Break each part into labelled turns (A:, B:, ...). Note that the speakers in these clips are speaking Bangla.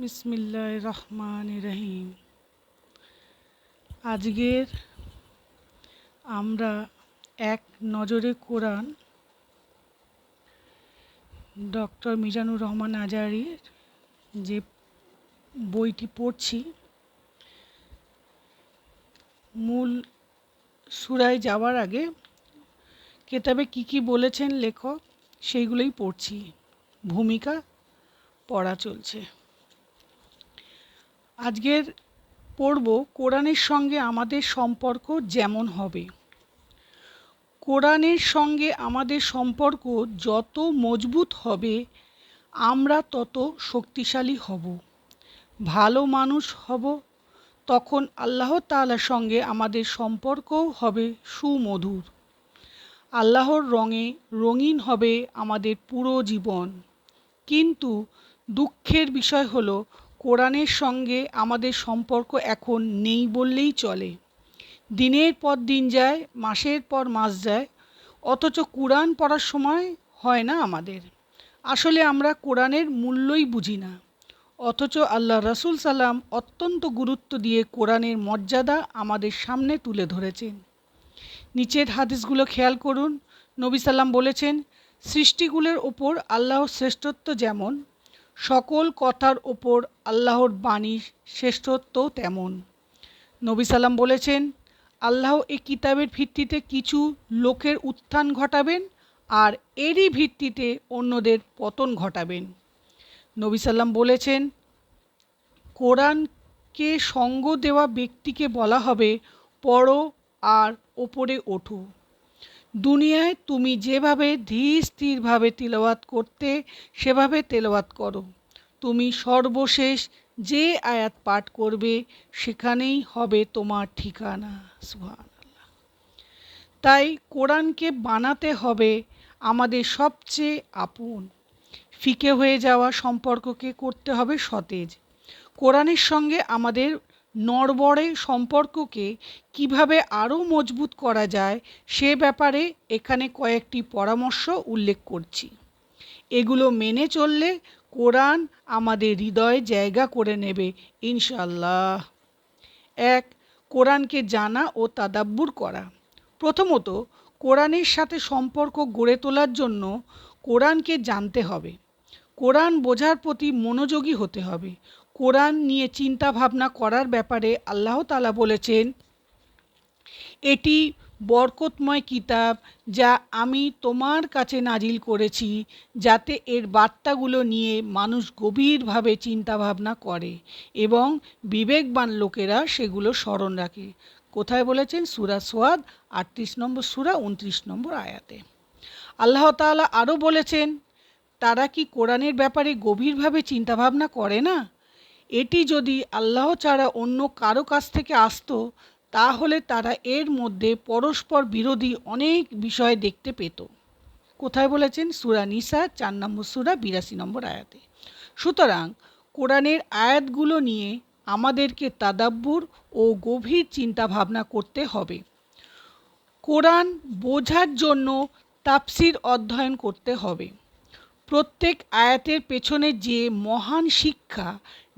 A: বিসমিল্লাহির রহমানির রহিম। আজকের আমরা এক নজরে কোরআন ডক্টর মিজানুর রহমান আজারির যে বইটি পড়ছি, মূল সূরায় যাওয়ার আগে কেতাবে কি বলেছেন লেখক সেইগুলোই পড়ছি। ভূমিকা পড়া চলছে। আজকের পড়ব কোরআনের সঙ্গে আমাদের সম্পর্ক যেমন হবে। কোরআনের সঙ্গে আমাদের সম্পর্ক যত মজবুত হবে আমরা তত শক্তিশালী হব, ভালো মানুষ হব। তখন আল্লাহ তাআলার সঙ্গে আমাদের সম্পর্কও হবে সুমধুর। আল্লাহর রঙে রঙিন হবে আমাদের পুরো জীবন। কিন্তু দুঃখের বিষয় হলো কোরআনের সঙ্গে আমাদের সম্পর্ক এখন নেই বললেই চলে। দিনের পর দিন যায়, মাসের পর মাস যায়, অথচ কোরআন পড়ার সময় হয় না আমাদের। আসলে আমরা কোরআনের মূল্যই বুঝি না, অথচ আল্লাহ রাসূল সাল্লাম অত্যন্ত গুরুত্ব দিয়ে কোরআনের মর্যাদা আমাদের সামনে তুলে ধরেছেন। নিচের হাদিসগুলো খেয়াল করুন। নবী সাল্লাম বলেছেন, সৃষ্টিগুলোর ওপর আল্লাহর শ্রেষ্ঠত্ব যেমন, সকল কথার ওপর আল্লাহর বাণীর শ্রেষ্ঠত্ব তেমন। নবী সাল্লাম বলেছেন, আল্লাহ এই কিতাবের ভিত্তিতে কিছু লোকের উত্থান ঘটাবেন আর এরই ভিত্তিতে অন্যদের পতন ঘটাবেন। নবী সাল্লাম বলেছেন, কোরআনকে সঙ্গ দেওয়া ব্যক্তিকে বলা হবে, পড়ো আর ওপরে ওঠো। দুনিয়ায় তুমি যেভাবে ধীর স্থিরভাবে তিলাওয়াত করতে সেভাবে তেলাওয়াত করো। তুমি সর্বশেষ যে আয়াত পাঠ করবে সেখানেই হবে তোমার ঠিকানা। সুবহানাল্লাহ। তাই কোরআনকে বানাতে হবে আমাদের সবচেয়ে আপন। ফিকে হয়ে যাওয়া সম্পর্ককে করতে হবে সতেজ। কোরআনের সঙ্গে আমাদের নড়বড়ে সম্পর্ককে কিভাবে আরও মজবুত করা যায় সে ব্যাপারে এখানে কয়েকটি পরামর্শ উল্লেখ করছি। এগুলো মেনে চললে কোরআন আমাদের হৃদয়ে জায়গা করে নেবে ইনশাআল্লাহ। ১. কোরআনকে জানা ও তাদাব্বুর করা। প্রথমত, কোরআনের সাথে সম্পর্ক গড়ে তোলার জন্য কোরআনকে জানতে হবে। কোরআন বোঝার প্রতি মনোযোগী হতে হবে। কোরআন নিয়ে চিন্তা ভাবনা করার ব্যাপারে আল্লাহ তাআলা বলেছেন, এটি বরকতময় কিতাব যা আমি তোমার কাছে নাজিল করেছি, যাতে এর বার্তাগুলো নিয়ে মানুষ গভীরভাবে চিন্তা ভাবনা করে এবং বিবেকবান লোকেরা সেগুলো স্মরণ রাখে। কোথায় বলেছেন? সূরা সোয়াদ ৩৮ নম্বর সূরা ২৯ নম্বর আয়াতে। আল্লাহ তাআলা আরও বলেছেন, তারা কি কোরআনের ব্যাপারে গভীরভাবে চিন্তাভাবনা করে না? এটি যদি আল্লাহ ছাড়া অন্য কারো কাছ থেকে আসতো তাহলে তারা এর মধ্যে পরস্পর বিরোধী অনেক বিষয় দেখতে পেত। কোথায় বলেছেন? সূরা নিসা ৪ নম্বর সূরা ৮২ নম্বর আয়াতে। সুতরাং কোরআনের আয়াতগুলো নিয়ে আমাদেরকে তাদাব্বুর ও গভীর চিন্তা ভাবনা করতে হবে। কোরআন বোঝার জন্য তাফসীর অধ্যয়ন করতে হবে। প্রত্যেক আয়াতের পেছনে যে মহান শিক্ষা,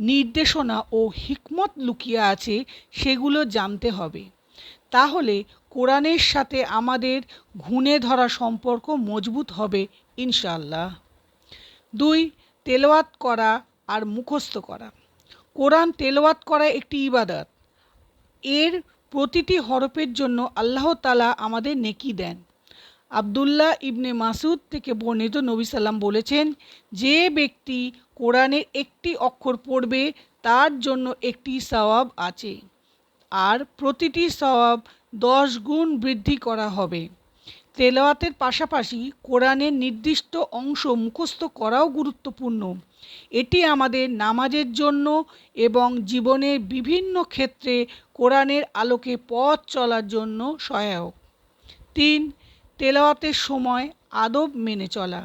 A: নির্দেশনা ও হিকমত লুকিয়ে আছে সেগুলো জানতে হবে। তাহলে কোরআনের সাথে আমাদের ঘুণে ধরা সম্পর্ক মজবুত হবে ইনশাআল্লাহ। ২. তেলাওয়াত করা আর মুখস্থ করা। কোরআন তেলাওয়াত করা একটি ইবাদত। এর প্রতিটি হরফের জন্য আল্লাহ তাআলা আমাদের নেকি দেন। আব্দুল্লাহ ইবনে মাসউদ থেকে বর্ণিত, নবী সাল্লাম বলেছেন, যে ব্যক্তি কোরআনের একটি অক্ষর পড়বে তার জন্য একটি সওয়াব আছে, আর প্রতিটি সওয়াব 10 গুণ বৃদ্ধি করা হবে। তেলাওয়াতের পাশাপাশি কোরআনের নির্দিষ্ট অংশ মুখস্থ করাও গুরুত্বপূর্ণ। এটি আমাদের নামাজের জন্য এবং জীবনের বিভিন্ন ক্ষেত্রে কোরআনের আলোকে পথ চলার জন্য সহায়ক। ৩. তেলাওয়াতের সময় আদব মেনে চলা।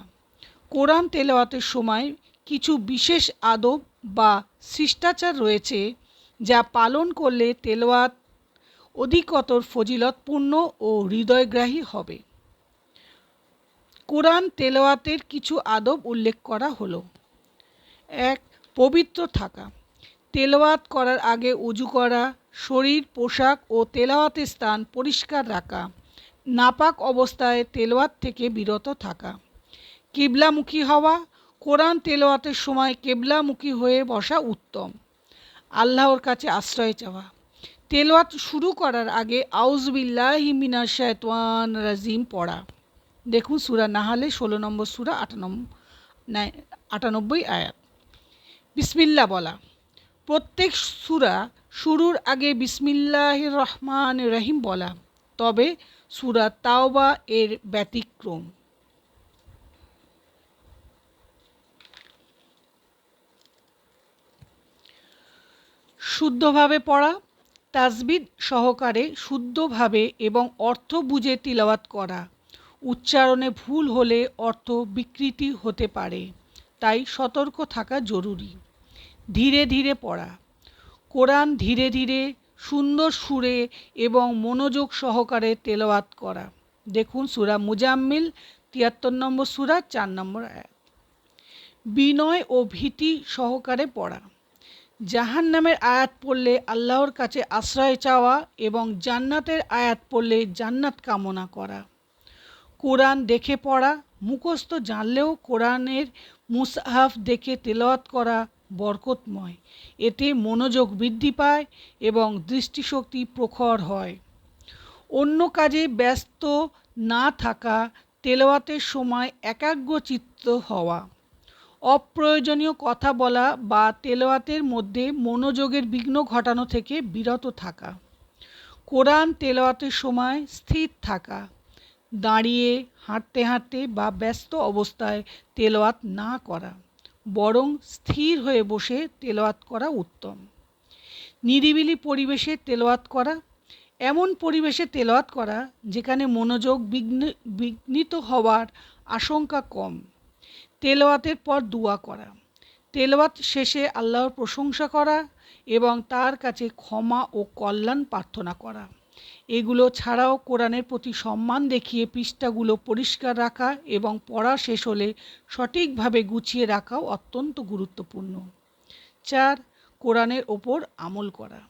A: কোরআন তেলাওয়াতের সময় কিছু বিশেষ আদব বা শিষ্টাচার রয়েছে যা পালন করলে তেলাওয়াত অধিকতর ফজিলতপূর্ণ ও হৃদয়গ্রাহী হবে। কোরআন তেলাওয়াতের কিছু আদব উল্লেখ করা হলো। ১. পবিত্র থাকা, তেলাওয়াত করার আগে উজু করা, শরীর, পোশাক ও তেলাওয়াতের স্থান পরিষ্কার রাখা, নাপাক অবস্থায় তেলাওয়াত থেকে বিরত থাকা, কিবলামুখী হওয়া, কোরআন তেলাওয়াতের সময় কিবলামুখী হয়ে বসা উত্তম, আল্লাহর কাছে আশ্রয় চাওয়া, তেলাওয়াত শুরু করার আগে আউযু বিল্লাহি মিনাশ শাইতানির রাজিম পড়া। দেখুন সূরা নাহলে 16 নম্বর সূরা 98 আয়াত। বিসমিল্লাহ বলা, প্রত্যেক সূরা শুরুর আগে বিসমিল্লাহির রহমানির রহিম বলা, তবে সূরা তাওবা এর ব্যতিক্রম। শুদ্ধভাবে পড়া, তাজবিদ সহকারে শুদ্ধভাবে এবং অর্থ বুঝে তিলাওয়াত করা। উচ্চারণে ভুল হলে অর্থ বিকৃতি হতে পারে, তাই সতর্ক থাকা জরুরি। ধীরে ধীরে পড়া, কোরআন ধীরে ধীরে সুন্দর সুরে এবং মনোযোগ সহকারে তেলাওয়াত করা। দেখুন সূরা মুজাম্মিল ৭৩ নম্বর সূরা ৪ নম্বর আয়াত। বিনয় ও ভীতি সহকারে পড়া, জাহান্নামের আয়াত পড়লে আল্লাহর কাছে আশ্রয় চাওয়া এবং জান্নাতের আয়াত পড়লে জান্নাত কামনা করা। কোরআন দেখে পড়া, মুখস্থ জানলেও কোরআনের মুসহাফ দেখে তেলাওয়াত করা বরকতময়। এতে মনোযোগ বৃদ্ধি পায় এবং দৃষ্টিশক্তি প্রখর হয়। অন্য কাজে ব্যস্ত না থাকা, তেলাওয়াতের সময় একাগ্রচিত্ত হওয়া, অপ্রয়োজনীয় কথা বলা বা তেলাওয়াতের মধ্যে মনোযোগের বিঘ্ন ঘটানো থেকে বিরত থাকা। কোরআন তেলাওয়াতের সময় স্থির থাকা, দাঁড়িয়ে, হাঁটতে হাঁটতে বা ব্যস্ত অবস্থায় তেলাওয়াত না করা, বরং স্থির হয়ে বসে তেলাওয়াত করা উত্তম। নিরিবিলি পরিবেশে তেলাওয়াত করা, এমন পরিবেশে তেলাওয়াত করা যেখানে মনোযোগ বিঘ্নিত হওয়ার আশঙ্কা কম। তেলাওয়াতের পর দোয়া করা, তেলাওয়াত শেষে আল্লাহর প্রশংসা করা এবং তার কাছে ক্ষমা ও কল্যাণ প্রার্থনা করা। এগুলো ছাড়াও কোরআনের প্রতি সম্মান দেখিয়ে পৃষ্ঠাগুলো পরিষ্কার রাখা এবং পড়া শেষ হলে সঠিকভাবে গুছিয়ে রাখাও অত্যন্ত গুরুত্বপূর্ণ। ৪. কোরআনের ওপর আমল করা,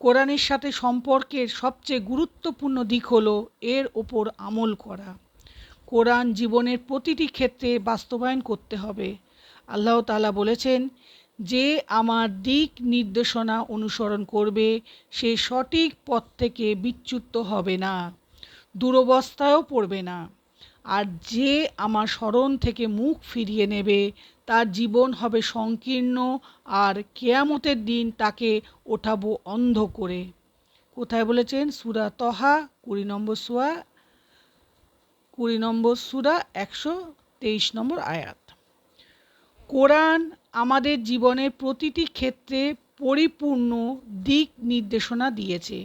A: কোরআনের সাথে সম্পর্কের সবচেয়ে গুরুত্বপূর্ণ দিক হলো এর ওপর আমল করা। কোরআন জীবনের প্রতিটি ক্ষেত্রে বাস্তবায়ন করতে হবে। আল্লাহ তাআলা বলেছেন, যে আমার দিক নির্দেশনা অনুসরণ করবে সে সঠিক পথ থেকে বিচ্যুত হবে না, দুরবস্থায়ও পড়বে না। আর যে আমার স্মরণ থেকে মুখ ফিরিয়ে নেবে তার জীবন হবে সংকীর্ণ, আর কিয়ামতের দিন তাকে ওঠাবো অন্ধ করে। কোথায় বলেছেন? সূরা তহা 20 নম্বর সূরা 123 নম্বর আয়াত। কোরআন আমাদের জীবনের প্রতিটি ক্ষেত্রে পরিপূর্ণ দিক নির্দেশনা দিয়েছে।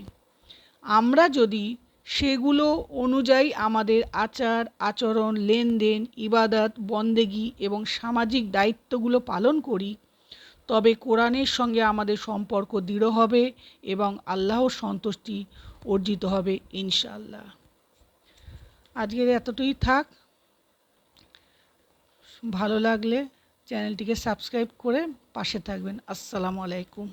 A: আমরা যদি সেগুলো অনুযায়ী আমাদের আচার আচরণ, লেনদেন, ইবাদত, বন্দেগী এবং সামাজিক দায়িত্বগুলো পালন করি, তবে কোরআনের সঙ্গে আমাদের সম্পর্ক দৃঢ় হবে এবং আল্লাহর সন্তুষ্টি অর্জিত হবে ইনশাআল্লাহ। আজকের এতটুকুই থাক। ভালো লাগলে চ্যানেলটিকে সাবস্ক্রাইব করে পাশে থাকবেন। আসসালামু আলাইকুম।